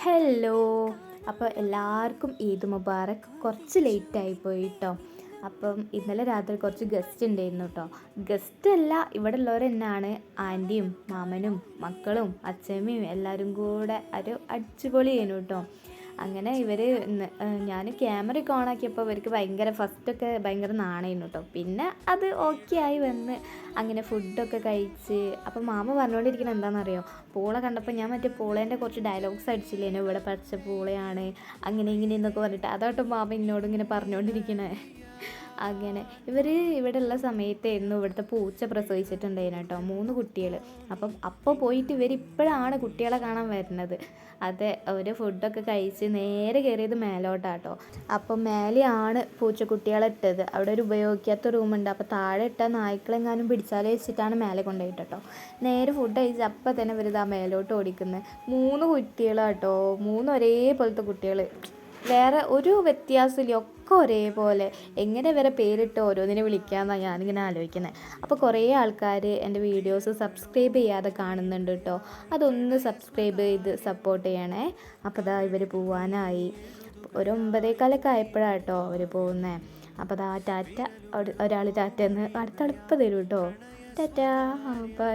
Hello. അപ്പോൾ എല്ലാവർക്കും ഈദ് മുബാറക്. കുറച്ച് ലേറ്റായി പോയി കേട്ടോ. അപ്പം ഇന്നലെ രാത്രി കുറച്ച് ഗസ്റ്റ് ഉണ്ടായിരുന്നു കേട്ടോ. ഗസ്റ്റ് അല്ല, ഇവിടെ ഉള്ളവർ തന്നെയാണ്. ആൻറ്റിയും മാമനും മക്കളും അച്ഛമ്മയും എല്ലാവരും കൂടെ ഒരു അടിച്ചുപൊളി ചെയ്യുന്നു കേട്ടോ. അങ്ങനെ ഇവർ ഞാൻ ക്യാമറയൊക്കെ ഓണാക്കിയപ്പോൾ ഇവർക്ക് ഫസ്റ്റൊക്കെ ഭയങ്കര നാണമായിരുന്നു കേട്ടോ. പിന്നെ അത് ഓക്കെ ആയി വന്ന് അങ്ങനെ ഫുഡൊക്കെ കഴിച്ച്. അപ്പം മാമ പറഞ്ഞുകൊണ്ടിരിക്കുന്നത് എന്താണെന്നറിയോ, പൂള കണ്ടപ്പോൾ ഞാൻ മറ്റേ പൂളേൻ്റെ കുറച്ച് ഡയലോഗ്സ് അടിച്ചില്ലേനോ, ഇവിടെ പച്ച പൂളയാണ് അങ്ങനെ ഇങ്ങനെ എന്നൊക്കെ പറഞ്ഞിട്ട്, അതാട്ടോ മാമ എന്നോട് ഇങ്ങനെ പറഞ്ഞുകൊണ്ടിരിക്കണേ. അങ്ങനെ ഇവിടെ ഉള്ള സമയത്തായിരുന്നു ഇവിടുത്തെ പൂച്ച പ്രസവിച്ചിട്ടുണ്ടായിരുന്നു കേട്ടോ, 3 കുട്ടികൾ. അപ്പോൾ പോയിട്ട് ഇവരിപ്പോഴാണ് കുട്ടികളെ കാണാൻ വരുന്നത്. അതെ, അവർ ഫുഡൊക്കെ കഴിച്ച് നേരെ കയറിയത് മേലോട്ടാട്ടോ. അപ്പം മേലെയാണ് പൂച്ചക്കുട്ടികളെ ഇട്ടത്. അവിടെ ഒരു ഉപയോഗിക്കാത്ത റൂമുണ്ട്. അപ്പോൾ താഴെ ഇട്ടാൽ നായ്ക്കളെങ്ങാനും പിടിച്ചാലേ വെച്ചിട്ടാണ് മേലെ കൊണ്ടുപോയിട്ടോ. നേരെ ഫുഡ് കഴിച്ച് അപ്പം തന്നെ ഇവരിതാ മേലോട്ട് ഓടിക്കുന്നത്. 3 കുട്ടികളാട്ടോ, 3 ഒരേപോലത്തെ കുട്ടികൾ. വേറെ ഒരു വ്യത്യാസമില്ല, ഒക്കെ ഒരേപോലെ. എങ്ങനെ വരെ പേരിട്ട് ഓരോന്നിനെ വിളിക്കാമെന്നാണ് ഞാനിങ്ങനെ ആലോചിക്കുന്നത്. അപ്പോൾ കുറേ ആൾക്കാർ എൻ്റെ വീഡിയോസ് സബ്സ്ക്രൈബ് ചെയ്യാതെ കാണുന്നുണ്ട് കേട്ടോ. അതൊന്ന് സബ്സ്ക്രൈബ് ചെയ്ത് സപ്പോർട്ട് ചെയ്യണേ. അപ്പോൾ ഇതാ ഇവർ പോവാനായി. ഒരു 9:15 ആയപ്പോഴാണ് കേട്ടോ അവർ പോകുന്നത്. അപ്പോൾ ഇതാ ടാറ്റ. ഒരാൾ ടാറ്റ എന്ന് അടുത്ത എളുപ്പം തരും കേട്ടോ. ടാറ്റ, ബൈ.